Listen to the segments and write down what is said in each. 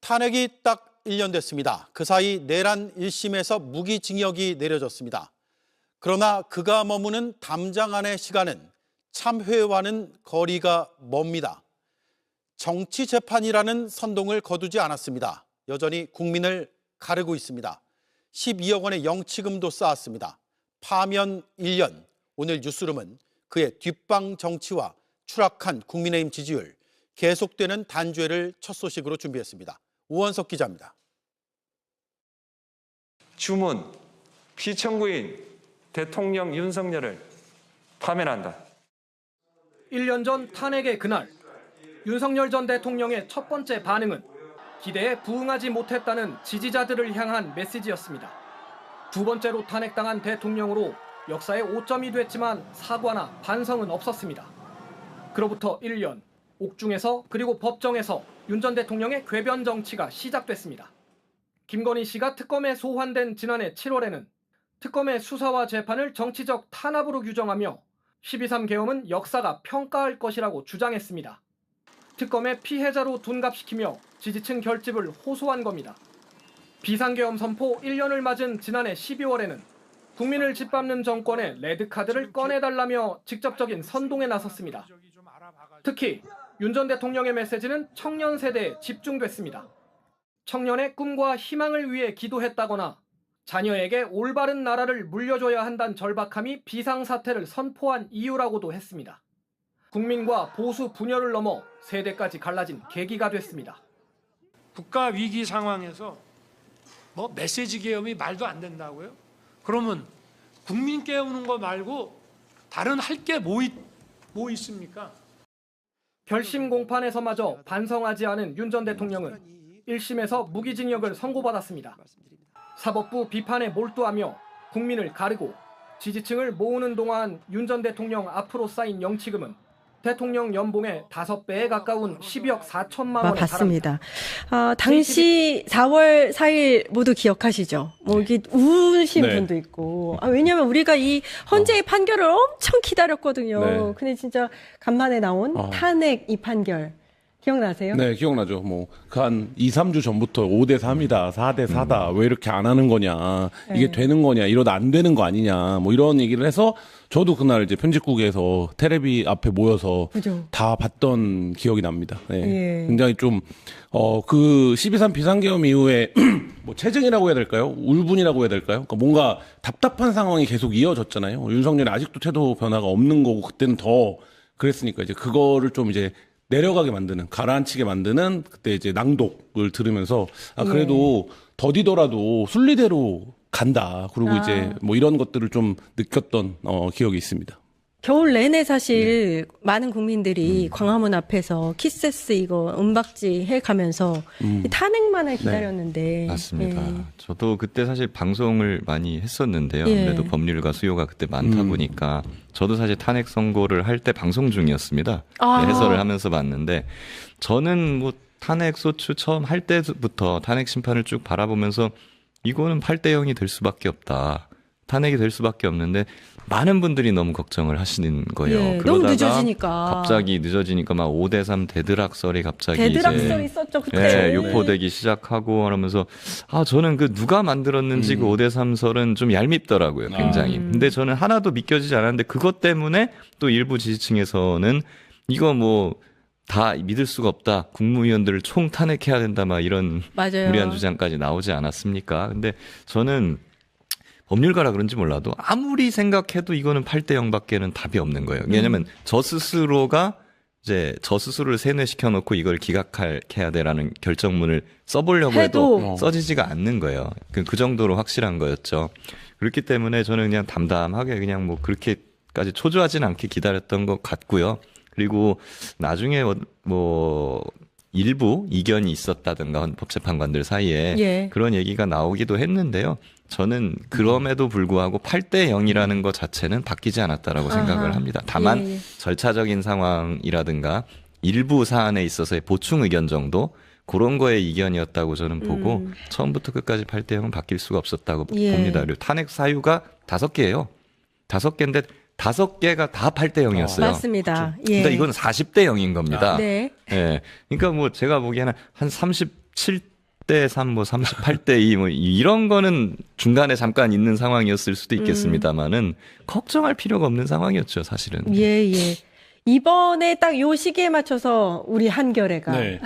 탄핵이 딱 1년 됐습니다. 그 사이 내란 1심에서 무기징역이 내려졌습니다. 그러나 그가 머무는 담장 안의 시간은 참회와는 거리가 멉니다. 정치재판이라는 선동을 거두지 않았습니다. 여전히 국민을 가르고 있습니다. 12억 원의 영치금도 쌓았습니다. 파면 1년, 오늘 뉴스룸은 그의 뒷방 정치와 추락한 국민의힘 지지율, 계속되는 단죄를 첫 소식으로 준비했습니다. 우원석 기자입니다. 주문, 피청구인 대통령 윤석열을 파면한다. 1년 전 탄핵의 그날, 윤석열 전 대통령의 첫 번째 반응은 기대에 부응하지 못했다는 지지자들을 향한 메시지였습니다. 두 번째로 탄핵당한 대통령으로 역사에 오점이 됐지만 사과나 반성은 없었습니다. 그로부터 1년, 옥중에서 그리고 법정에서 윤 전 대통령의 궤변 정치가 시작됐습니다. 김건희 씨가 특검에 소환된 지난해 7월에는 특검의 수사와 재판을 정치적 탄압으로 규정하며 12.3 계엄은 역사가 평가할 것이라고 주장했습니다. 특검의 피해자로 둔갑시키며 지지층 결집을 호소한 겁니다. 비상계엄 선포 1년을 맞은 지난해 12월에는 국민을 짓밟는 정권의 레드카드를 꺼내달라며 직접적인 선동에 나섰습니다. 특히 윤 전 대통령의 메시지는 청년 세대에 집중됐습니다. 청년의 꿈과 희망을 위해 기도했다거나 자녀에게 올바른 나라를 물려줘야 한다는 절박함이 비상사태를 선포한 이유라고도 했습니다. 국민과 보수 분열을 넘어 세대까지 갈라진 계기가 됐습니다. 국가 위기 상황에서 메시지 계엄이 말도 안 된다고요? 그러면 국민 깨우는 거 말고 다른 할 게 뭐 있습니까? 결심 공판에서마저 반성하지 않은 윤 전 대통령은 1심에서 무기징역을 선고받았습니다. 사법부 비판에 몰두하며 국민을 가르고 지지층을 모으는 동안 윤 전 대통령 앞으로 쌓인 영치금은 대통령 연봉의 5배에 가까운 12억 4천만 원에 봤습니다. 당시 4월 4일 모두 기억하시죠? 이게 우신 네. 분도 있고. 왜냐하면 우리가 이 헌재의 판결을 엄청 기다렸거든요. 네. 근데 진짜 간만에 나온 탄핵 이 판결. 기억나세요? 네, 기억나죠. 한 2, 3주 전부터 5대 3이다, 4대 4다, 왜 이렇게 안 하는 거냐, 이게 되는 거냐, 이러다 안 되는 거 아니냐, 이런 얘기를 해서 저도 그날 이제 편집국에서 테레비 앞에 모여서 그죠. 다 봤던 기억이 납니다. 네. 예. 굉장히 좀, 그 12.3 비상계엄 이후에 체증이라고 해야 될까요? 울분이라고 해야 될까요? 그러니까 뭔가 답답한 상황이 계속 이어졌잖아요. 윤석열이 아직도 태도 변화가 없는 거고, 그때는 더 그랬으니까 이제 그거를 좀 이제 내려가게 만드는, 가라앉히게 만드는 그때 이제 낭독을 들으면서 그래도 더디더라도 순리대로 간다. 그리고 이제 이런 것들을 좀 느꼈던 기억이 있습니다. 겨울 내내 사실 많은 국민들이 광화문 앞에서 키세스 이거 은박지 해가면서 탄핵만을 기다렸는데. 네, 맞습니다. 저도 그때 사실 방송을 많이 했었는데요. 아무래도 법률가 수요가 그때 많다 보니까 저도 사실 탄핵 선고를 할 때 방송 중이었습니다. 네, 해설을 하면서 봤는데 저는 탄핵 소추 처음 할 때부터 탄핵 심판을 쭉 바라보면서 이거는 8대 0이 될 수밖에 없다. 탄핵이 될 수밖에 없는데 많은 분들이 너무 걱정을 하시는 거예요. 그러다가 너무 늦어지니까. 갑자기 늦어지니까 막 5대 3 대드락설이 갑자기 대드락설이 있었죠 그때. 네, 유포되기 시작하고 하면서 저는 그 누가 만들었는지 그 5대 3설은 좀 얄밉더라고요. 굉장히. 근데 저는 하나도 믿겨지지 않았는데 그것 때문에 또 일부 지지층에서는 이거 다 믿을 수가 없다. 국무위원들을 총 탄핵해야 된다. 막 이런 맞아요. 무리한 주장까지 나오지 않았습니까? 근데 저는 법률가라 그런지 몰라도 아무리 생각해도 이거는 8대 0밖에는 답이 없는 거예요. 왜냐하면 저 스스로가 이제 저 스스로를 세뇌시켜 놓고 이걸 기각해야 돼라는 결정문을 써보려고 해도 써지지가 않는 거예요. 그 정도로 확실한 거였죠. 그렇기 때문에 저는 그냥 담담하게 그냥 그렇게까지 초조하진 않게 기다렸던 것 같고요. 그리고 나중에 일부 이견이 있었다든가 헌법재판관들 사이에 그런 얘기가 나오기도 했는데요. 저는 그럼에도 불구하고 8대 0이라는 것 자체는 바뀌지 않았다라고 생각을 합니다. 다만 절차적인 상황이라든가 일부 사안에 있어서의 보충 의견 정도 그런 거의 이견이었다고 저는 보고 처음부터 끝까지 8대 0은 바뀔 수가 없었다고 봅니다. 그리고 탄핵 사유가 5개예요. 5개인데 5개가 다 8대 0이었어요. 맞습니다. 근데 이건 40대 0인 겁니다. 네. 예. 그러니까 제가 보기에는 한 37 10대 3, 뭐 38대 2, 뭐 이런 거는 중간에 잠깐 있는 상황이었을 수도 있겠습니다만은 걱정할 필요가 없는 상황이었죠, 사실은. 예, 예. 이번에 딱 요 시기에 맞춰서 우리 한겨레가 네.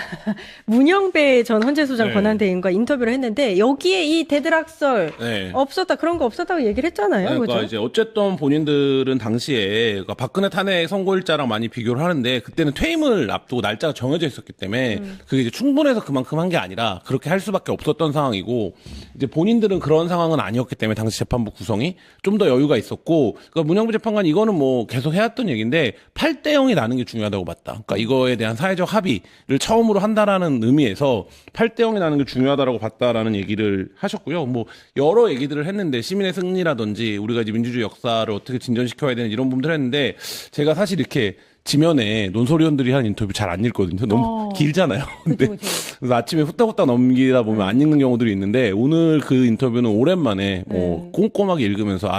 문영배 전 헌재소장 네. 권한대행과 인터뷰를 했는데 여기에 이 대드락설 네. 없었다 그런 거 없었다고 얘기를 했잖아요. 그러니까 그죠? 이제 어쨌든 본인들은 당시에 그러니까 박근혜 탄핵 선고일자랑 많이 비교를 하는데 그때는 퇴임을 앞두고 날짜가 정해져 있었기 때문에 그게 이제 충분해서 그만큼 한 게 아니라 그렇게 할 수밖에 없었던 상황이고 이제 본인들은 그런 상황은 아니었기 때문에 당시 재판부 구성이 좀 더 여유가 있었고 그러니까 문영배 재판관 이거는 뭐 계속 해왔던 얘기인데 8대 0이 나는 게 중요하다고 봤다. 그러니까 이거에 대한 사회적 합의를 처음으로 한다라는 의미에서 8대 0이 나는 게 중요하다라고 봤다라는 얘기를 하셨고요. 뭐 여러 얘기들을 했는데 시민의 승리라든지 우리가 이제 민주주의 역사를 어떻게 진전시켜야 되는 이런 부분들을 했는데 제가 사실 이렇게 지면에 논설위원들이 한 인터뷰 잘 안 읽거든요. 너무 길잖아요. 근데 그쵸. 그래서 아침에 후딱후딱 넘기다 보면 안 읽는 경우들이 있는데 오늘 그 인터뷰는 오랜만에 뭐 꼼꼼하게 읽으면서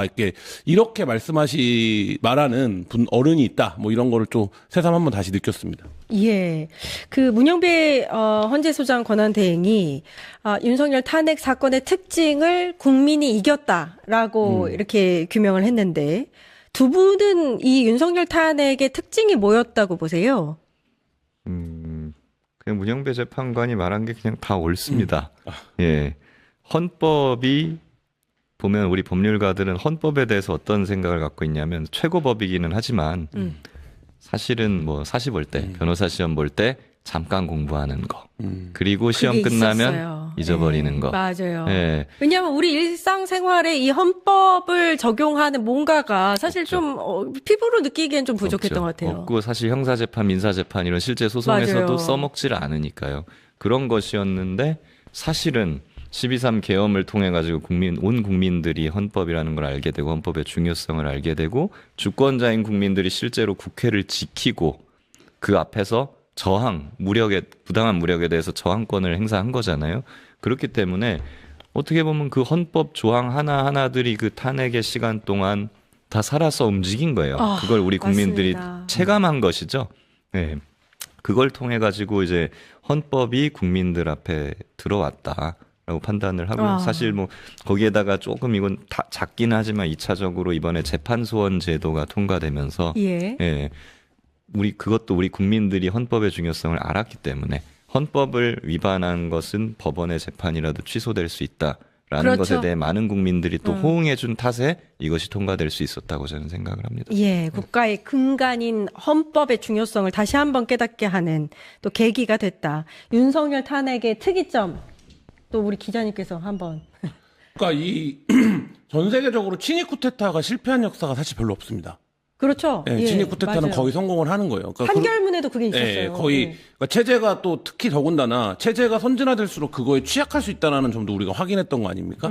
이렇게 말하는 어른이 있다. 뭐 이런 거를 좀 새삼 한번 다시 느꼈습니다. 예. 그 문영배 헌재소장 권한대행이 윤석열 탄핵 사건의 특징을 국민이 이겼다라고 이렇게 규명을 했는데 두 분은 이 윤석열 탄핵의 특징이 뭐였다고 보세요? 그냥 문영배 재판관이 말한 게 그냥 다 옳습니다. 예. 헌법이 보면 우리 법률가들은 헌법에 대해서 어떤 생각을 갖고 있냐면 최고법이기는 하지만 사실은 뭐 사시 볼 때, 변호사 시험 볼 때 잠깐 공부하는 거. 그리고 시험 그게 끝나면 있었어요. 잊어버리는 거. 맞아요. 예. 왜냐하면 우리 일상생활에 이 헌법을 적용하는 뭔가가 사실 좀 피부로 느끼기엔 좀 부족했던 것 같아요. 없고 사실 형사재판, 민사재판 이런 실제 소송에서도 맞아요. 써먹지를 않으니까요. 그런 것이었는데 사실은 12.3 계엄을 통해 가지고 온 국민들이 헌법이라는 걸 알게 되고 헌법의 중요성을 알게 되고 주권자인 국민들이 실제로 국회를 지키고 그 앞에서 부당한 무력에 대해서 저항권을 행사한 거잖아요. 그렇기 때문에 어떻게 보면 그 헌법 조항 하나하나들이 그 탄핵의 시간 동안 다 살아서 움직인 거예요. 그걸 우리 국민들이 맞습니다. 체감한 것이죠. 네. 그걸 통해 가지고 이제 헌법이 국민들 앞에 들어왔다라고 판단을 하고 사실 뭐 거기에다가 조금 이건 작긴 하지만 2차적으로 이번에 재판소원 제도가 통과되면서 예. 그것도 우리 국민들이 헌법의 중요성을 알았기 때문에 헌법을 위반한 것은 법원의 재판이라도 취소될 수 있다라는 그렇죠. 것에 대해 많은 국민들이 또 호응해준 탓에 이것이 통과될 수 있었다고 저는 생각을 합니다. 예, 국가의 근간인 헌법의 중요성을 다시 한번 깨닫게 하는 또 계기가 됐다. 윤석열 탄핵의 특이점 또 우리 기자님께서 한번. 그러니까 전 세계적으로 친위 쿠데타가 실패한 역사가 사실 별로 없습니다. 그렇죠. 네, 예, 친위 쿠데타는 맞아요. 거의 성공을 하는 거예요. 그러니까 판결문에도 그게 있었어요. 네, 거의 그러니까 체제가 또 특히 더군다나 체제가 선진화될수록 그거에 취약할 수 있다는 점도 우리가 확인했던 거 아닙니까?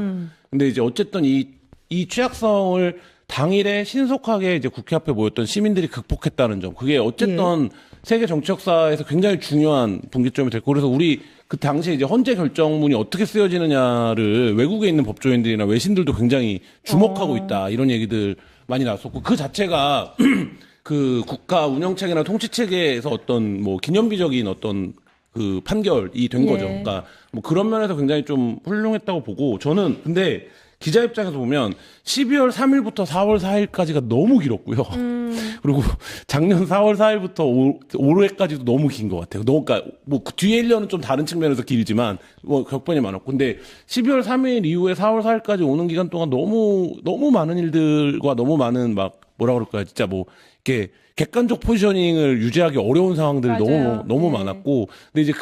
근데 이제 어쨌든 이 취약성을 당일에 신속하게 이제 국회 앞에 모였던 시민들이 극복했다는 점. 그게 어쨌든 세계 정치 역사에서 굉장히 중요한 분기점이 됐고 그래서 우리 그 당시에 이제 헌재 결정문이 어떻게 쓰여지느냐를 외국에 있는 법조인들이나 외신들도 굉장히 주목하고 있다. 이런 얘기들 많이 나왔었고 그 자체가 그 국가 운영체계나 통치체계에서 어떤 뭐 기념비적인 어떤 그 판결이 된 거죠. 그러니까 뭐 그런 면에서 굉장히 좀 훌륭했다고 보고 저는 근데 기자 입장에서 보면 12월 3일부터 4월 4일까지가 너무 길었고요. 그리고 작년 4월 4일부터 올해까지도 너무 긴 것 같아요. 그러니까 뭐 뒤에 1년은 좀 다른 측면에서 길지만 뭐 격변이 많았고, 근데 12월 3일 이후에 4월 4일까지 오는 기간 동안 너무 많은 일들과 너무 많은 막 뭐라 그럴까요? 진짜 뭐 이렇게 객관적 포지셔닝을 유지하기 어려운 상황들이 맞아요. 너무 많았고, 근데 이제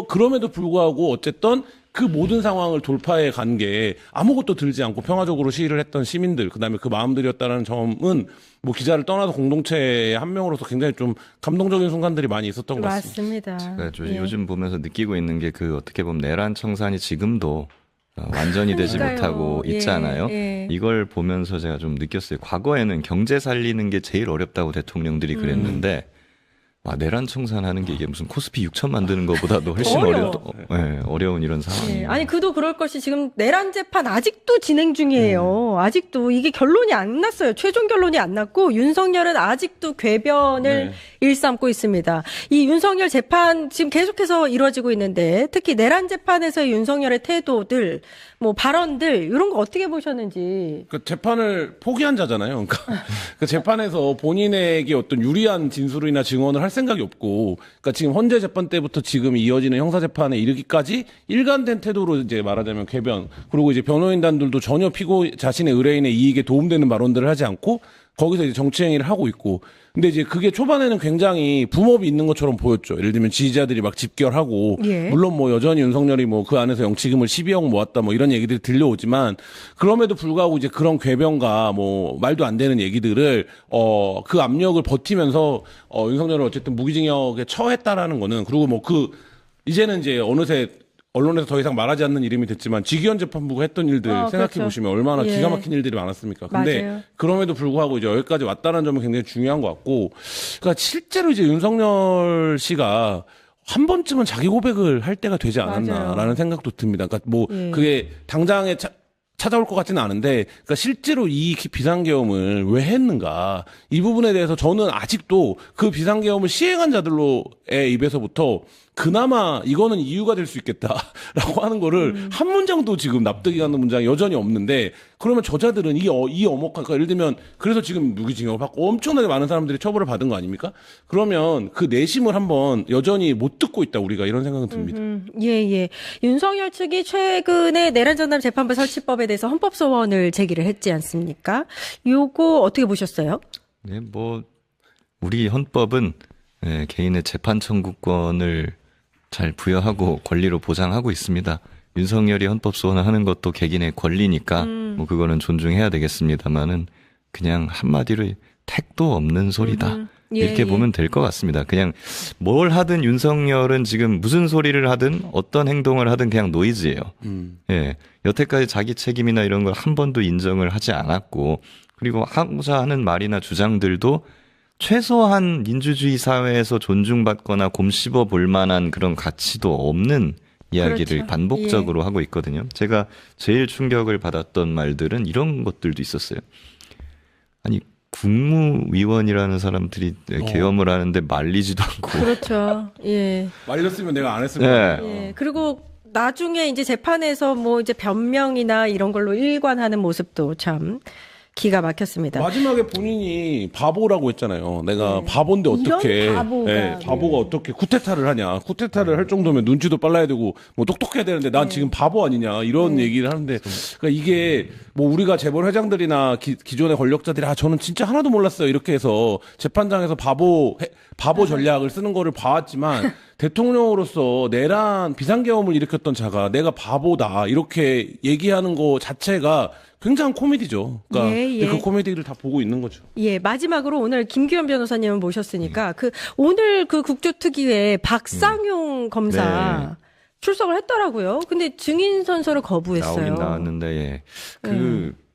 그럼에도 불구하고 어쨌든 그 모든 상황을 돌파해 간 게 아무것도 들지 않고 평화적으로 시위를 했던 시민들, 그다음에 그 마음들이었다는 점은 뭐 기자를 떠나서 공동체의 한 명으로서 굉장히 좀 감동적인 순간들이 많이 있었던 것 같습니다. 맞습니다. 제가 요즘 보면서 느끼고 있는 게 그 어떻게 보면 내란 청산이 지금도 완전히 되지 그러니까요. 못하고 있잖아요. 이걸 보면서 제가 좀 느꼈어요. 과거에는 경제 살리는 게 제일 어렵다고 대통령들이 그랬는데 내란 청산하는 게 이게 무슨 코스피 6천 만드는 것보다도 훨씬 어려운 이런 상황이에요. 예. 아니 그도 그럴 것이 지금 내란 재판 아직도 진행 중이에요. 아직도 이게 결론이 안 났어요. 최종 결론이 안 났고 윤석열은 아직도 궤변을 일삼고 있습니다. 이 윤석열 재판 지금 계속해서 이루어지고 있는데 특히 내란 재판에서의 윤석열의 태도들, 뭐 발언들 이런 거 어떻게 보셨는지. 그 재판을 포기한 자잖아요. 그러니까 그 재판에서 본인에게 어떤 유리한 진술이나 증언을 할 생각이 없고, 그러니까 지금 헌재 재판 때부터 지금 이어지는 형사 재판에 이르기까지 일관된 태도로 이제 말하자면 궤변, 그리고 이제 변호인단들도 전혀 자신의 의뢰인의 이익에 도움되는 발언들을 하지 않고 거기서 이제 정치 행위를 하고 있고. 근데 이제 그게 초반에는 굉장히 붐업이 있는 것처럼 보였죠. 예를 들면 지지자들이 막 집결하고, 물론 뭐 여전히 윤석열이 뭐 그 안에서 영치금을 12억 모았다 뭐 이런 얘기들이 들려오지만, 그럼에도 불구하고 이제 그런 궤변과 뭐 말도 안 되는 얘기들을 그 압력을 버티면서 윤석열을 어쨌든 무기징역에 처했다라는 거는, 그리고 뭐 이제는 이제 어느새 언론에서 더 이상 말하지 않는 이름이 됐지만 지기현 재판부가 했던 일들 생각해 보시면 얼마나 기가 막힌 일들이 많았습니까? 근데 맞아요. 그럼에도 불구하고 이제 여기까지 왔다는 점은 굉장히 중요한 것 같고, 그러니까 실제로 이제 윤석열 씨가 한 번쯤은 자기 고백을 할 때가 되지 않았나라는 맞아요. 생각도 듭니다. 그러니까 뭐 그게 당장에 찾아올 것 같지는 않은데, 그러니까 실제로 이 비상계엄을 왜 했는가, 이 부분에 대해서 저는 아직도 그 비상계엄을 시행한 자들로의 입에서부터 그나마 이거는 이유가 될 수 있겠다라고 하는 거를 한 문장도 지금 납득이 가는 문장이 여전히 없는데, 그러면 저자들은 이 엄혹한, 그러니까 예를 들면 그래서 지금 무기징역을 받고 엄청나게 많은 사람들이 처벌을 받은 거 아닙니까? 그러면 그 내심을 한번 여전히 못 듣고 있다 우리가, 이런 생각은 듭니다. 예. 윤석열 측이 최근에 내란 전담 재판부 설치법에 대해서 헌법 소원을 제기를 했지 않습니까? 요거 어떻게 보셨어요? 네, 뭐 우리 헌법은 개인의 재판 청구권을 잘 부여하고 권리로 보장하고 있습니다. 윤석열이 헌법 소원을 하는 것도 개인의 권리니까 뭐 그거는 존중해야 되겠습니다만은 그냥 한마디로 택도 없는 소리다. 이렇게 보면 될 것 같습니다. 그냥 뭘 하든 윤석열은 지금 무슨 소리를 하든 어떤 행동을 하든 그냥 노이즈예요. 예. 여태까지 자기 책임이나 이런 걸 한 번도 인정을 하지 않았고, 그리고 하고자 하는 말이나 주장들도 최소한 민주주의 사회에서 존중받거나 곰씹어 볼 만한 그런 가치도 없는 이야기를 그렇죠. 반복적으로 하고 있거든요. 제가 제일 충격을 받았던 말들은 이런 것들도 있었어요. 아니, 국무위원이라는 사람들이 계엄을 하는데 말리지도 않고. 그렇죠. 예. 말렸으면 내가 안 했을 거예요. 예. 그리고 나중에 이제 재판에서 뭐 이제 변명이나 이런 걸로 일관하는 모습도 참 기가 막혔습니다. 마지막에 본인이 바보라고 했잖아요. 내가 바보인데 어떻게, 이런 바보가. 바보가 어떻게 쿠데타를 하냐. 쿠데타를 할 정도면 눈치도 빨라야 되고 뭐 똑똑해야 되는데 난 지금 바보 아니냐, 이런 얘기를 하는데, 그러니까 이게 뭐 우리가 재벌 회장들이나 기존의 권력자들이 저는 진짜 하나도 몰랐어요 이렇게 해서 재판장에서 바보 전략을 쓰는 거를 봐왔지만 대통령으로서 내란 비상계엄을 일으켰던 자가 내가 바보다 이렇게 얘기하는 거 자체가 굉장한 코미디죠. 그러니까 그 코미디를 다 보고 있는 거죠. 예, 마지막으로 오늘 김규현 변호사님을 모셨으니까 오늘 그 국조특위에 박상용 검사 출석을 했더라고요. 근데 증인 선서를 거부했어요. 나오긴 나왔는데,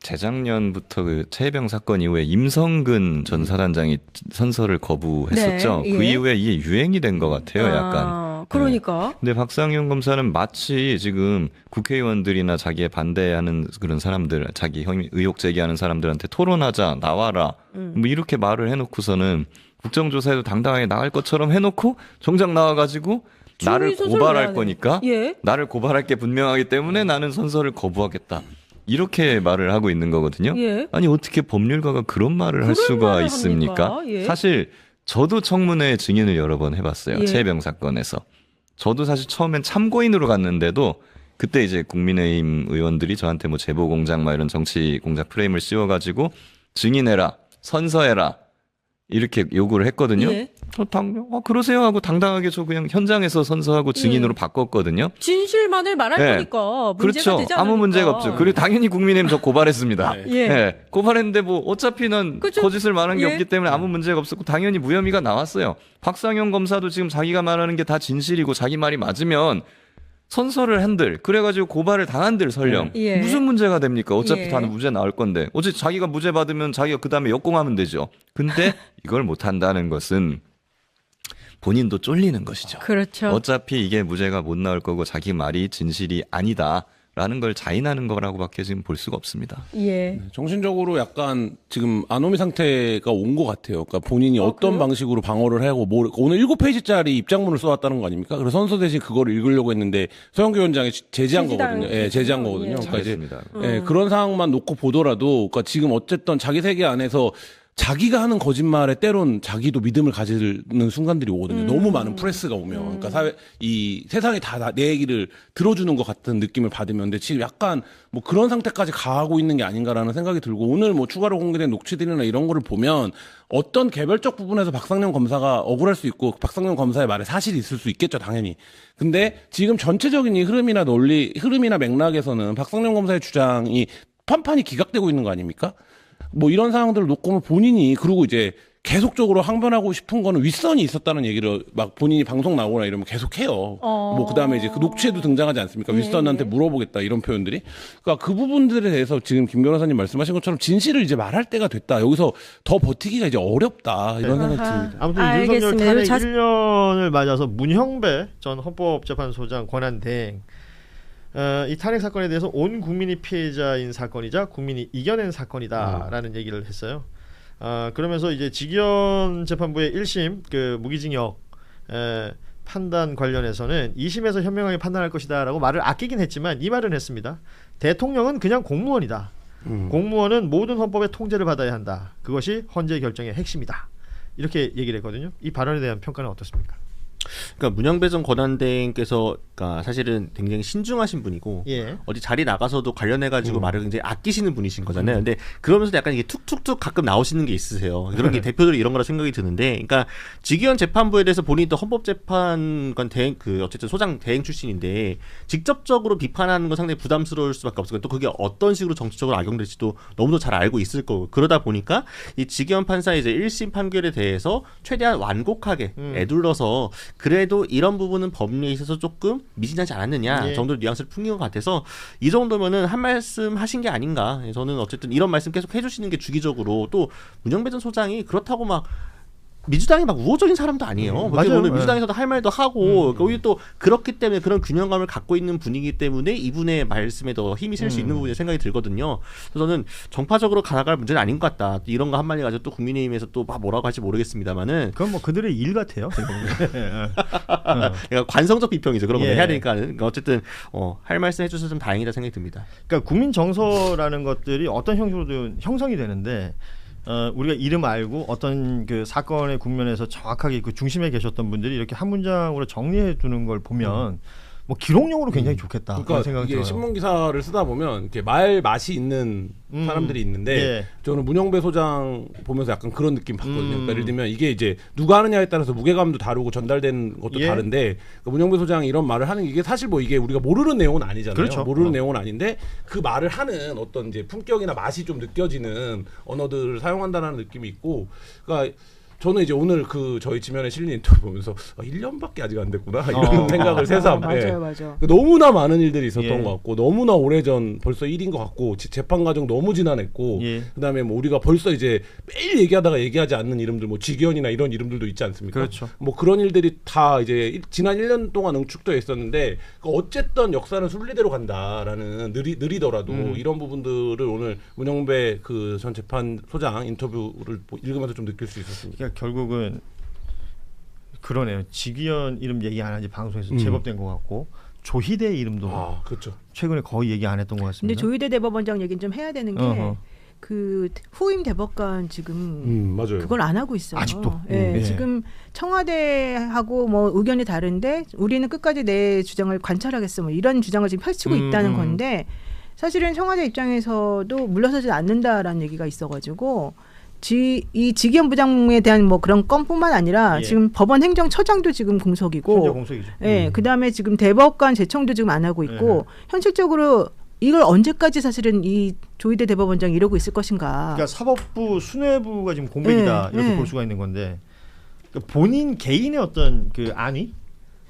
재작년부터 그 최혜병 사건 이후에 임성근 전 사단장이 선서를 거부했었죠. 네, 그 이후에 이게 유행이 된 것 같아요, 약간. 그러니까. 근데 박상용 검사는 마치 지금 국회의원들이나 자기에 반대하는 그런 사람들, 자기 의혹 제기하는 사람들한테 토론하자, 나와라, 뭐 이렇게 말을 해놓고서는 국정조사에도 당당하게 나갈 것처럼 해놓고 정작 나와가지고 나를 고발할 거니까, 나를 고발할 게 분명하기 때문에 나는 선서를 거부하겠다. 이렇게 말을 하고 있는 거거든요. 아니, 어떻게 법률가가 그런 말을 할 수가 있습니까? 사실 저도 청문회 증인을 여러 번 해봤어요. 최혜병 사건에서. 저도 사실 처음엔 참고인으로 갔는데도 그때 이제 국민의힘 의원들이 저한테 뭐 제보공작 막 이런 정치 공작 프레임을 씌워가지고 증인해라, 선서해라 이렇게 요구를 했거든요. 그러세요 하고 당당하게 저 그냥 현장에서 선서하고 증인으로 바꿨거든요. 진실만을 말할 거니까 문제가 그렇죠. 되지 않으니까. 아무 문제가 없죠. 그리고 당연히 국민의힘 저 고발했습니다. 고발했는데 뭐 어차피 난 거짓을 말한 게 없기 때문에 아무 문제가 없었고 당연히 무혐의가 나왔어요. 박상용 검사도 지금 자기가 말하는 게 다 진실이고 자기 말이 맞으면 선서를 한들, 그래가지고 고발을 당한들 설령 무슨 문제가 됩니까? 어차피 다 무죄 나올 건데. 어차피 자기가 무죄 받으면 자기가 그 다음에 역공하면 되죠. 근데 이걸 못한다는 것은 본인도 쫄리는 것이죠. 그렇죠. 어차피 이게 무죄가 못 나올 거고 자기 말이 진실이 아니다라는 걸 자인하는 거라고밖에 지금 볼 수가 없습니다. 예. 정신적으로 약간 지금 아노미 상태가 온 것 같아요. 그러니까 본인이 어떤 그래요? 방식으로 방식으로 방어를 하고 오늘 7페이지짜리 입장문을 써왔다는 거 아닙니까? 그래서 선서 대신 그걸 읽으려고 했는데 서영교 위원장이 제지한 거거든요. 예, 제지한 거거든요. 예. 그러니까 이제 잘했습니다. 예, 그런 상황만 놓고 보더라도 그러니까 지금 어쨌든 자기 세계 안에서 자기가 하는 거짓말에 때론 자기도 믿음을 가지는 순간들이 오거든요. 너무 많은 프레스가 오면. 그러니까 이 세상이 다 내 얘기를 들어주는 것 같은 느낌을 받으면. 근데 지금 약간 뭐 그런 상태까지 가고 있는 게 아닌가라는 생각이 들고 오늘 뭐 추가로 공개된 녹취들이나 이런 거를 보면 어떤 개별적 부분에서 박상영 검사가 억울할 수 있고 박상영 검사의 말에 사실이 있을 수 있겠죠, 당연히. 근데 지금 전체적인 이 흐름이나 맥락에서는 박상영 검사의 주장이 판판이 기각되고 있는 거 아닙니까? 뭐 이런 상황들을 놓고 보면 본인이 그리고 이제 계속적으로 항변하고 싶은 거는 윗선이 있었다는 얘기를 막 본인이 방송 나오거나 이러면 계속 해요. 뭐 그다음에 이제 그 녹취에도 등장하지 않습니까? 윗선한테 물어보겠다 이런 표현들이. 그러니까 그 부분들에 대해서 지금 김 변호사님 말씀하신 것처럼 진실을 이제 말할 때가 됐다. 여기서 더 버티기가 이제 어렵다 이런 생각이 듭니다. 아무튼 알겠습니다. 윤석열 탄핵 1년을 맞아서 문형배 전 헌법재판소장 권한대행 이 탄핵 사건에 대해서 온 국민이 피해자인 사건이자 국민이 이겨낸 사건이다라는 얘기를 했어요. 그러면서 이제 직위원 재판부의 1심 그 무기징역 판단 관련해서는 2심에서 현명하게 판단할 것이다라고 말을 아끼긴 했지만 이 말은 했습니다. 대통령은 그냥 공무원이다. 공무원은 모든 헌법의 통제를 받아야 한다. 그것이 헌재 결정의 핵심이다. 이렇게 얘기를 했거든요. 이 발언에 대한 평가는 어떻습니까? 그러니까 문형배 전 권한대행께서 그러니까 사실은 굉장히 신중하신 분이고 예. 어디 자리 나가서도 관련해가지고 말을 굉장히 아끼시는 분이신 거잖아요. 근데 그러면서도 약간 이게 툭툭툭 가끔 나오시는 게 있으세요. 그런 게 대표들이 이런 거라 생각이 드는데, 그러니까 직위원 재판부에 대해서 본인도 헌법재판관 대행 그 어쨌든 소장 대행 출신인데 직접적으로 비판하는 건 상당히 부담스러울 수밖에 없어요. 또 그게 어떤 식으로 정치적으로 악용될지도 너무도 잘 알고 있을 거고 그러다 보니까 이 직위원 판사의 이제 1심 판결에 대해서 최대한 완곡하게 애둘러서 그래도 이런 부분은 법리에 있어서 조금 미진하지 않았느냐 정도의 뉘앙스를 풍긴 것 같아서 이 정도면은 한 말씀 하신 게 아닌가. 저는 어쨌든 이런 말씀 계속 해주시는 게 주기적으로 또 문형배 전 소장이 그렇다고 막 민주당이 막 우호적인 사람도 아니에요. 어떻게 보면 민주당에서도 할 말도 하고 오히려 또 그렇기 때문에 그런 균형감을 갖고 있는 분이기 때문에 이분의 말씀에 더 힘이 실 수 있는 부분이 생각이 들거든요. 그래서 저는 정파적으로 가나갈 문제는 아닌 것 같다. 이런 거 한마디 가지고 또 국민의힘에서 또 막 뭐라고 할지 모르겠습니다만은 그건 뭐 그들의 일 같아요. 그러니까 관성적 비평이죠. 그런 거 해야 되니까는. 그러니까 어쨌든 할 말씀 해주셔서 좀 다행이다 생각이 듭니다. 그러니까 국민 정서라는 것들이 어떤 형식으로든 형성이 되는데 우리가 이름 알고 어떤 그 사건의 국면에서 정확하게 그 중심에 계셨던 분들이 이렇게 한 문장으로 정리해 두는 걸 보면 뭐 기록용으로 굉장히 좋겠다. 그러니까 생각이 이게 들어요. 신문 기사를 쓰다 보면 이렇게 말 맛이 있는 사람들이 있는데 예. 저는 문형배 소장 보면서 약간 그런 느낌 받거든요. 그러니까 예를 들면 이게 이제 누가 하느냐에 따라서 무게감도 다르고 전달되는 것도 예. 다른데 그러니까 문형배 소장이 이런 말을 하는 게 이게 사실 뭐 이게 우리가 모르는 내용은 아니잖아요. 그렇죠. 모르는 내용은 아닌데 그 말을 하는 어떤 이제 품격이나 맛이 좀 느껴지는 언어들을 사용한다는 느낌이 있고, 그러니까. 저는 이제 오늘 그 저희 지면에 실린 인터뷰 보면서 1년밖에 아직 안 됐구나 이런 생각을 새삼. 맞아요, 맞아요. 너무나 많은 일들이 있었던 예. 것 같고 너무나 오래전 벌써 일인 것 같고 재판 과정 너무 지난했고 예. 그다음에 뭐 우리가 벌써 이제 매일 얘기하다가 얘기하지 않는 이름들 뭐 직위원이나 이런 이름들도 있지 않습니까? 그렇죠. 뭐 그런 일들이 다 이제 지난 1년 동안 응축되어 있었는데 어쨌든 역사는 순리대로 간다라는 느리더라도 이런 부분들을 오늘 문형배 그 전 재판소장 인터뷰를 읽으면서 좀 느낄 수 있었습니다. 그러니까 결국은 그러네요. 직위원 이름 얘기 안 한지 방송에서 제법 된 것 같고 조희대 이름도 그렇죠. 최근에 거의 얘기 안 했던 것 근데 같습니다. 조희대 대법원장 얘기는 좀 해야 되는 게 그 후임 대법관 지금 맞아요. 그걸 안 하고 있어요. 아직도? 예, 지금 청와대하고 뭐 의견이 다른데 우리는 끝까지 내 주장을 관찰하겠어. 뭐 이런 주장을 지금 펼치고 있다는 건데 사실은 청와대 입장에서도 물러서지 않는다라는 얘기가 있어가지고 이 직위원 부장에 대한 뭐 그런 건뿐만 아니라 지금 법원 행정처장도 지금 공석이고, 현재 공석이죠. 예, 그 다음에 지금 대법관 제청도 지금 안 하고 있고 현실적으로 이걸 언제까지 사실은 이 조희대 대법원장이 이러고 있을 것인가? 그러니까 사법부 수뇌부가 지금 공백이다 이렇게 볼 수가 있는 건데 그러니까 본인 개인의 어떤 그 안위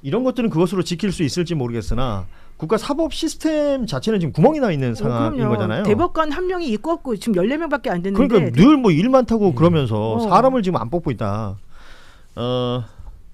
이런 것들은 그것으로 지킬 수 있을지 모르겠으나 국가 사법 시스템 자체는 지금 구멍이 나 있는 상황인 그럼요. 거잖아요. 대법관 한 명이 있고 없고 지금 14명밖에 안 됐는데 그러니까 늘 뭐 일 많다고 그러면서 사람을 지금 안 뽑고 있다.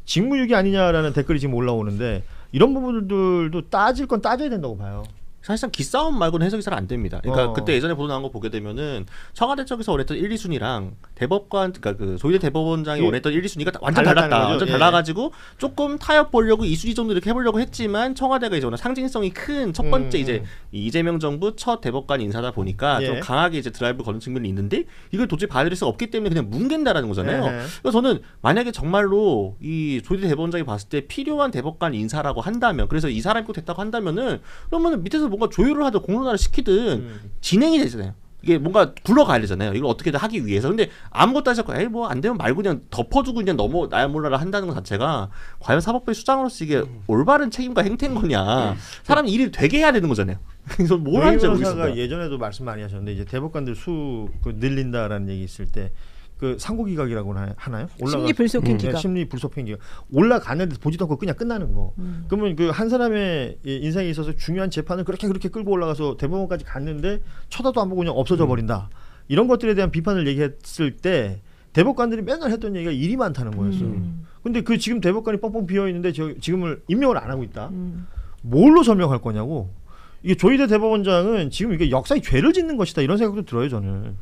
직무유기 아니냐라는 댓글이 지금 올라오는데 이런 부분들도 따질 건 따져야 된다고 봐요. 사실상 기싸움 말고는 해석이 잘 안 됩니다. 그러니까 그때 예전에 보도 나온 거 보게 되면은 청와대 쪽에서 원했던 1, 2순위랑 대법관, 그러니까 그 조희대 대법원장이 원했던 1, 2순위가 완전 달랐다. 완전 달라가지고 조금 타협 보려고 2순위 정도 이렇게 해보려고 했지만 청와대가 이제 워낙 상징성이 큰 첫 번째 이제 이재명 정부 첫 대법관 인사다 보니까 좀 강하게 이제 드라이브 거는 측면이 있는데 이걸 도저히 받아들일 수 없기 때문에 그냥 뭉갠다라는 거잖아요. 그래서 저는 만약에 정말로 이 조희대 대법원장이 봤을 때 필요한 대법관 인사라고 한다면, 그래서 이 사람이 꼭 됐다고 한다면은 그러면 밑에서 뭔가 조율을 하든 공론화를 시키든 진행이 되잖아요. 이게 뭔가 굴러가야 되잖아요. 이걸 어떻게든 하기 위해서. 근데 아무것도 하지 않고 에이 뭐 안 되면 말고 그냥 덮어두고 그냥 넘어 나야 몰라라 한다는 것 자체가 과연 사법부의 수장으로서 이게 올바른 책임과 행태인 거냐. 사람이 일을 되게 해야 되는 거잖아요. 그래서 뭘 하는지 모르겠어요. 예전에도 말씀 많이 하셨는데 이제 대법관들 수 늘린다라는 얘기 있을 때 그 상고기각이라고 하나요? 심리 불속행 기각. 심리 불속행 기각. 올라가는데 보지도 않고 그냥 끝나는 거. 그러면 그 한 사람의 인생에 있어서 중요한 재판을 그렇게 끌고 올라가서 대법원까지 갔는데 쳐다도 안 보고 그냥 없어져 버린다. 이런 것들에 대한 비판을 얘기했을 때 대법관들이 맨날 했던 얘기가 일이 많다는 거였어요. 근데 그 지금 대법관이 뻥뻥 비어 있는데 지금을 임명을 안 하고 있다. 뭘로 설명할 거냐고. 이게 조희대 대법원장은 지금 이게 역사의 죄를 짓는 것이다 이런 생각도 들어요 저는.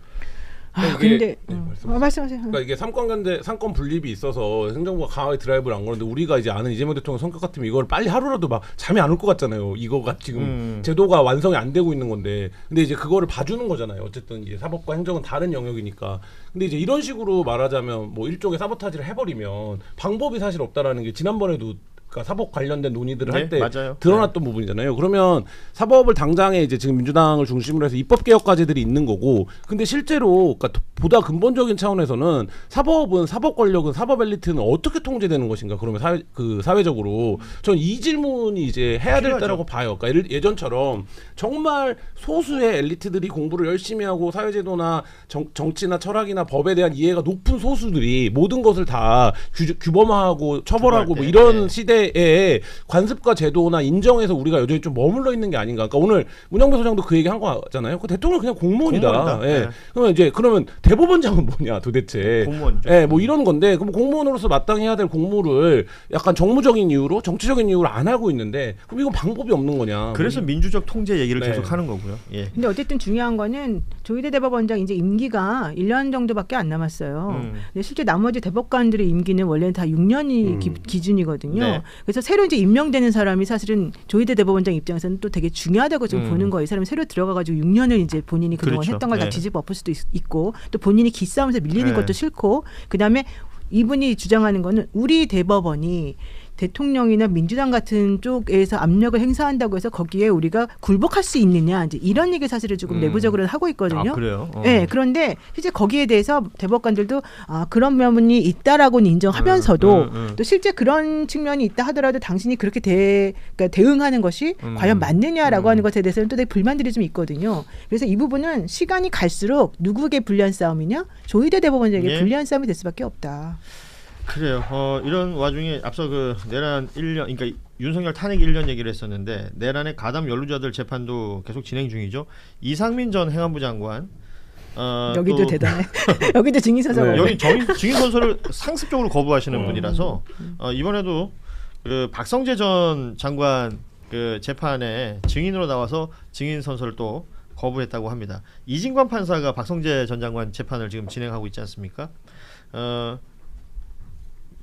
근데 말씀하세요. 그러니까 이게 삼권 분립이 있어서 행정부가 강하게 드라이브를 안 거는데 우리가 이제 아는 이재명 대통령 성격 같으면 이걸 빨리 하루라도 막 잠이 안 올 것 같잖아요. 이거가 지금 제도가 완성이 안 되고 있는 건데, 근데 이제 그거를 봐주는 거잖아요. 어쨌든 이제 사법과 행정은 다른 영역이니까. 근데 이제 이런 식으로 말하자면 뭐 일종의 사보타지를 해버리면 방법이 사실 없다라는 게 지난번에도 그러니까 사법 관련된 논의들을 할 때 드러났던 부분이잖아요. 그러면 사법을 당장에 이제 지금 민주당을 중심으로 해서 입법 개혁 과제들이 있는 거고, 근데 실제로 그러니까 보다 근본적인 차원에서는 사법은 사법 권력은 사법 엘리트는 어떻게 통제되는 것인가? 그러면 사회적으로 전 이 질문이 이제 해야 될 때라고 봐요. 그러니까 예전처럼 정말 소수의 엘리트들이 공부를 열심히 하고 사회제도나 정치나 철학이나 법에 대한 이해가 높은 소수들이 모든 것을 다 규범화하고 처벌하고 뭐 이런 시대 관습과 제도나 인정해서 우리가 여전히 좀 머물러 있는 게 아닌가. 그러니까 오늘 문영배 소장도 그 얘기 한 거잖아요. 그 대통령 그냥 공무원이다. 예. 그러면 대법원장은 뭐냐 도대체. 공무원이죠. 예, 뭐 이런 건데 그럼 공무원으로서 마땅히 해야 될 공무를 약간 정무적인 이유로 정치적인 이유로 안 하고 있는데 그럼 이건 방법이 없는 거냐. 그래서 민주적 통제 얘기를 계속 하는 거고요. 예. 근데 어쨌든 중요한 거는 조희대 대법원장 이제 임기가 1년 정도밖에 안 남았어요. 근데 실제 나머지 대법관들의 임기는 원래는 다 6년이 기준이거든요. 네. 그래서 새로 이제 임명되는 사람이 사실은 조희대 대법원장 입장에서는 또 되게 중요하다고 지금 보는 거예요. 이 사람이 새로 들어가가지고 6년을 이제 본인이 그동안 했던 걸 다 뒤집어 엎을 수도 있고 또 본인이 기싸움에서 밀리는 것도 싫고 그다음에 이분이 주장하는 거는 우리 대법원이 대통령이나 민주당 같은 쪽에서 압력을 행사한다고 해서 거기에 우리가 굴복할 수 있느냐 이제 이런 얘기 사실을 조금 내부적으로 하고 있거든요. 아, 그래요? 네, 그런데 실제 거기에 대해서 대법관들도 그런 면이 있다라고는 인정하면서도 또 실제 그런 측면이 있다 하더라도 당신이 그렇게 그러니까 대응하는 것이 과연 맞느냐라고 하는 것에 대해서는 또 되게 불만들이 좀 있거든요. 그래서 이 부분은 시간이 갈수록 누구에게 불리한 싸움이냐? 조희대 대법원장에게 불리한 싸움이 될 수밖에 없다. 그래요. 이런 와중에 앞서 그 내란 1년, 그러니까 윤석열 탄핵 1년 얘기를 했었는데 내란의 가담 연루자들 재판도 계속 진행 중이죠. 이상민 전 행안부 장관. 여기도 대단해. 여기도 증인 선서. 여기 증인 선서를 상습적으로 거부하시는 분이라서 이번에도 그 박성재 전 장관 그 재판에 증인으로 나와서 증인 선서를 또 거부했다고 합니다. 이진관 판사가 박성재 전 장관 재판을 지금 진행하고 있지 않습니까?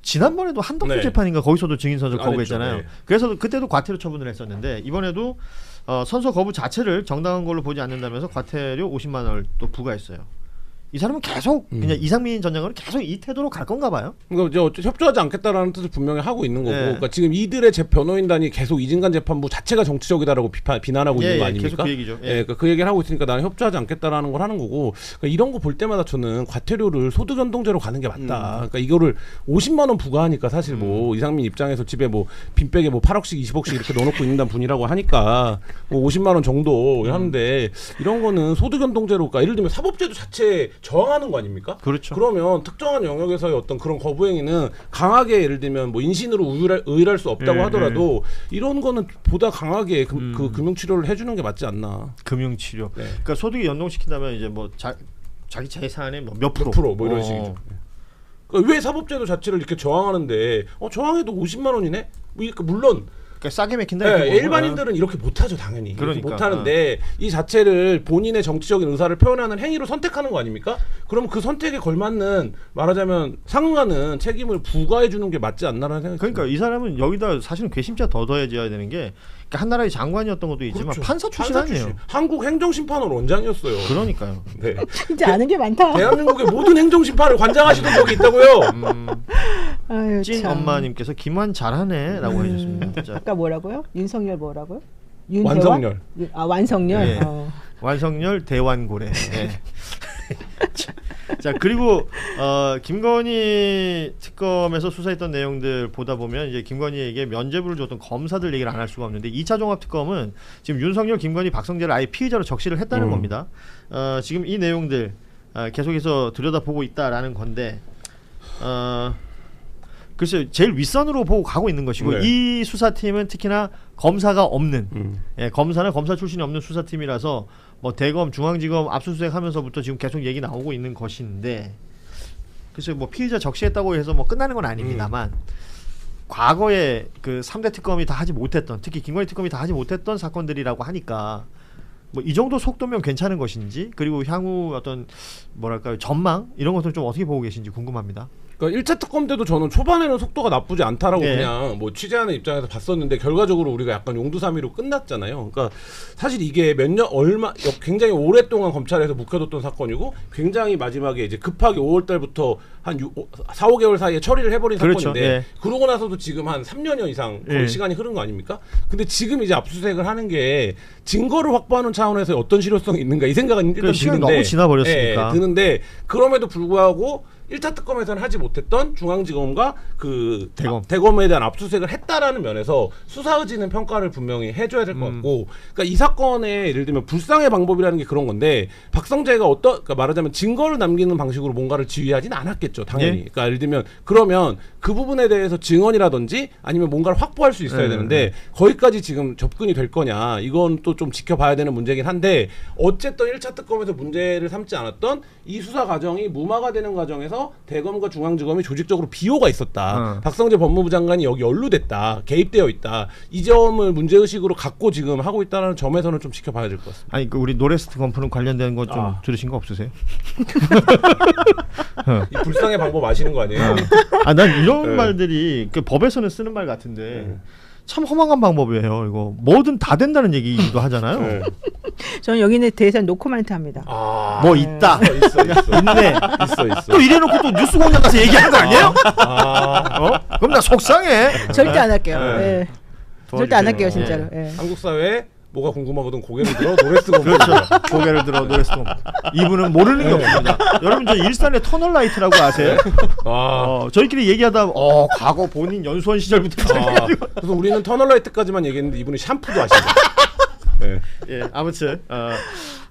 지난번에도 한덕수 재판인가 거기서도 증인 선서 거부했잖아요. 네. 그래서 그때도 과태료 처분을 했었는데 이번에도 선서 거부 자체를 정당한 걸로 보지 않는다면서 과태료 50만 원을 또 부과했어요. 이 사람은 계속 그냥 이상민 전 장관은 계속 이 태도로 갈 건가 봐요. 그러니까 이제 협조하지 않겠다라는 뜻을 분명히 하고 있는 거고, 그러니까 지금 이들의 변호인단이 계속 이진관 재판부 자체가 정치적이다라고 비난하고 있는 거 아닙니까? 계속 그 얘기죠. 그러니까 그 얘기를 하고 있으니까 나는 협조하지 않겠다라는 걸 하는 거고, 그러니까 이런 거 볼 때마다 저는 과태료를 소득연동제로 가는 게 맞다. 그러니까 이거를 50만 원 부과하니까 사실 뭐 이상민 입장에서 집에 뭐 빈백에 뭐 8억씩 20억씩 이렇게 넣어놓고 있는 분이라고 하니까 뭐 50만 원 정도 하는데 이런 거는 소득연동제로, 그러니까 예를 들면 사법제도 자체 저항하는 거 아닙니까? 그렇죠. 그러면 특정한 영역에서의 어떤 그런 거부행위는 강하게 예를 들면 뭐 인신으로 의뢰할 수 없다고 하더라도 이런 거는 보다 강하게 그 금융치료를 해주는 게 맞지 않나. 금융치료. 그러니까 소득이 연동시킨다면 이제 뭐 자기 재산의 뭐 몇 프로 뭐 이런 식이죠. 그러니까 왜 사법제도 자체를 이렇게 저항하는데 저항해도 50만 원이네? 뭐 그러니까 물론 그러니까 싸게 맥힌다. 네, 이렇게 일반인들은 이렇게 못하죠 당연히. 그러니까. 못하는데 이 자체를 본인의 정치적인 의사를 표현하는 행위로 선택하는 거 아닙니까? 그러면 그 선택에 걸맞는 말하자면 상응하는 책임을 부과해 주는 게 맞지 않나라는 생각이 그러니까 이 사람은 여기다 사실은 괘씸죄가 더 더해져야 되는 게 그러니까 한 나라의 장관이었던 것도 있지만 그렇죠. 판사 출신 아니에요. 한국 행정심판원 원장이었어요. 그러니까요. 네. 진짜 아는 게 많다. 대한민국의 모든 행정심판을 관장하시던 적이 있다고요. 아유, 찐 참. 엄마님께서 김환 잘하네,라고 해주셨습니다. 자, 아까 뭐라고요? 윤석열 뭐라고요? 윤대환? 완성열. 완성열. 네. 완성열 대완고래. 네. 자 그리고 김건희 특검에서 수사했던 내용들 보다 보면 이제 김건희에게 면죄부를 줬던 검사들 얘기를 안 할 수가 없는데 2차 종합특검은 지금 윤석열, 김건희, 박성재를 아예 피의자로 적시를 했다는 겁니다. 지금 이 내용들 계속해서 들여다보고 있다라는 건데 글쎄요 제일 윗선으로 보고 가고 있는 것이고 네. 이 수사팀은 특히나 검사가 없는 검사나 검사 출신이 없는 수사팀이라서 뭐 대검, 중앙지검 압수수색하면서부터 지금 계속 얘기 나오고 있는 것인데 글쎄 뭐 피의자 적시했다고 해서 뭐 끝나는 건 아닙니다만 과거에 그 3대 특검이 다 하지 못했던 특히 김건희 특검이 다 하지 못했던 사건들이라고 하니까 뭐 이 정도 속도면 괜찮은 것인지 그리고 향후 어떤 뭐랄까요 전망 이런 것들 좀 어떻게 보고 계신지 궁금합니다. 그러니까 1차 특검 때도 저는 초반에는 속도가 나쁘지 않다라고 네. 그냥 뭐 취재하는 입장에서 봤었는데 결과적으로 우리가 약간 용두사미로 끝났잖아요. 그러니까 사실 이게 몇 년 굉장히 오랫동안 검찰에서 묵혀뒀던 사건이고 굉장히 마지막에 이제 급하게 5월 달부터 한 4, 5개월 사이에 처리를 해버린 그렇죠. 사건인데 네. 그러고 나서도 지금 한 3년여 이상 거의 네. 시간이 흐른 거 아닙니까? 근데 지금 이제 압수수색을 하는 게 증거를 확보하는 차원에서 어떤 실효성이 있는가 이 생각은 일단 시간이 드는데 너무 지나버렸으니까. 드는데 그럼에도 불구하고 1차 특검에서는 하지 못했던 중앙지검과 그 대검에 대한 압수수색을 했다라는 면에서 수사 의지는 평가를 분명히 해줘야 될 것 같고, 그러니까 이 사건의 예를 들면 불상의 방법이라는 게 그런 건데 박성재가 그러니까 말하자면 증거를 남기는 방식으로 뭔가를 지휘하진 않았겠죠, 당연히. 예? 그러니까 예를 들면 그러면 그 부분에 대해서 증언이라든지 아니면 뭔가를 확보할 수 있어야 되는데 거기까지 지금 접근이 될 거냐 이건 또 좀 지켜봐야 되는 문제긴 한데 어쨌든 1차 특검에서 문제를 삼지 않았던 이 수사 과정이 무마가 되는 과정에서 대검과 중앙지검이 조직적으로 비호가 있었다. 박성재 법무부 장관이 여기 연루됐다. 개입되어 있다. 이 점을 문제의식으로 갖고 지금 하고 있다는 점에서는 좀 지켜봐야 될 것 같습니다. 아니 그 우리 노레스트 건프는 관련된 거 좀 들으신 거 없으세요? 이 불상의 방법 아시는 거 아니에요? 난 이런 말들이 그 법에서는 쓰는 말 같은데 참 허망한 방법이에요. 이거 뭐든 다 된다는 얘기도 하잖아요. 저는 여기는 대해서 노코멘트 합니다. 뭐 있다. 있어. 있네. 있어. 또 이래놓고 또 뉴스 공장 가서 얘기하는 거 아니에요? 그럼 나 속상해. 절대 안 할게요. 예. 절대 안 할게요, 진짜로. 예. 한국 사회에 뭐가 궁금하거든 고개를 들어 노레스 검. 그렇죠. 고개를 들어 노레스 검. 이분은 모르는 게 없습니다. 여러분 저 일산의 터널 라이트라고 아세요? 저희끼리 얘기하다 과거 본인 연수원 시절부터 그래서 우리는 터널라이트까지만 얘기했는데 이분은 샴푸도 아시죠? 네. 예, 아무튼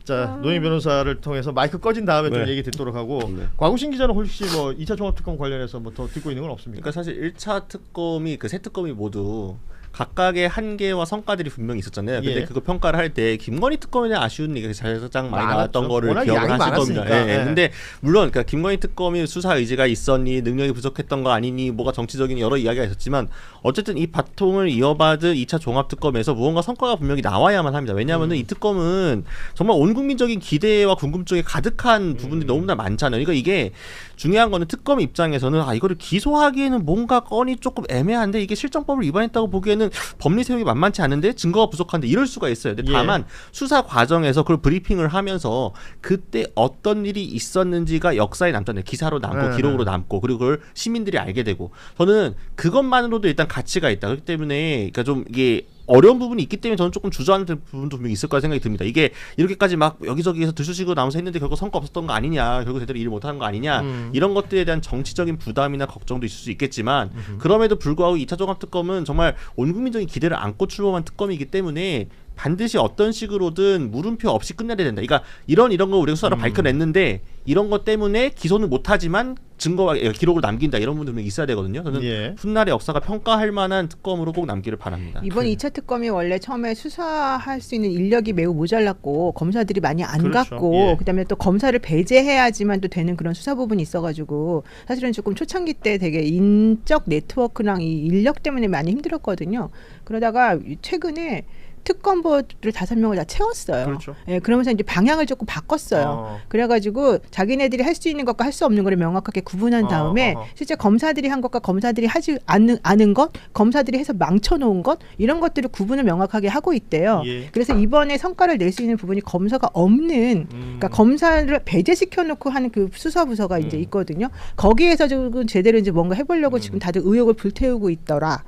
자 노영 변호사를 통해서 마이크 꺼진 다음에 좀 얘기 듣도록 하고 곽우신 기자는 혹시 뭐 2차 종합특검 관련해서 뭐 더 듣고 있는 건 없습니까? 그러니까 사실 1차 특검이 그 세 특검이 모두 각각의 한계와 성과들이 분명히 있었잖아요. 근데 그거 평가를 할 때 김건희 특검에 대한 아쉬운 얘기가 가장 많이 나왔던 거를 기억을 하실 겁니다. 근데 물론 그러니까 김건희 특검이 수사 의지가 있었니, 능력이 부족했던 거 아니니, 뭐가 정치적인 여러 이야기가 있었지만 어쨌든 이 바통을 이어받은 2차 종합특검에서 무언가 성과가 분명히 나와야만 합니다. 왜냐하면 이 특검은 정말 온 국민적인 기대와 궁금증이 가득한 부분들이 너무나 많잖아요. 그러니까 이게 중요한 거는 특검 입장에서는 이거를 기소하기에는 뭔가 건이 조금 애매한데 이게 실정법을 위반했다고 보기에는 법리 세우기 만만치 않은데 증거가 부족한데 이럴 수가 있어요. 근데 다만 수사 과정에서 그걸 브리핑을 하면서 그때 어떤 일이 있었는지가 역사에 남잖아요. 기사로 남고 기록으로 남고 그리고 그걸 시민들이 알게 되고 저는 그것만으로도 일단 가치가 있다. 그렇기 때문에 그러니까 좀 이게 어려운 부분이 있기 때문에 저는 조금 주저하는 부분도 분명히 있을 거라 생각이 듭니다. 이게 이렇게까지 막 여기저기에서 들쑤시고 나면서 했는데 결국 성과 없었던 거 아니냐, 결국 제대로 일을 못하는 거 아니냐 이런 것들에 대한 정치적인 부담이나 걱정도 있을 수 있겠지만 그럼에도 불구하고 2차 종합특검은 정말 온 국민적인 기대를 안고 출범한 특검이기 때문에 반드시 어떤 식으로든 물음표 없이 끝내야 된다. 그러니까 이런 거 우리가 수사로 밝혀냈는데 이런 것 때문에 기소는 못하지만 증거 기록을 남긴다 이런 분들은 있어야 되거든요. 저는 예. 훗날의 역사가 평가할 만한 특검으로 꼭 남기를 바랍니다. 이번 2차 특검이 원래 처음에 수사할 수 있는 인력이 매우 모자랐고 검사들이 많이 안 그렇죠. 갔고 예. 그다음에 또 검사를 배제해야지만 또 되는 그런 수사 부분이 있어가지고 사실은 조금 초창기 때 되게 인적 네트워크랑 이 인력 때문에 많이 힘들었거든요. 그러다가 최근에 특검보를 5명을 다 채웠어요. 그렇죠. 예, 그러면서 이제 방향을 조금 바꿨어요. 그래가지고 자기네들이 할 수 있는 것과 할 수 없는 거를 명확하게 구분한 다음에 실제 검사들이 한 것과 검사들이 하지 않은 것, 검사들이 해서 망쳐놓은 것 이런 것들을 구분을 명확하게 하고 있대요. 예. 그래서 이번에 성과를 낼 수 있는 부분이 검사가 없는, 그러니까 검사를 배제시켜놓고 하는 그 수사부서가 이제 있거든요. 거기에서 지금 제대로 이제 뭔가 해보려고 지금 다들 의욕을 불태우고 있더라.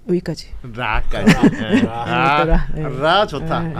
여기까지. 라까지. 있더라. 예. 라 좋다.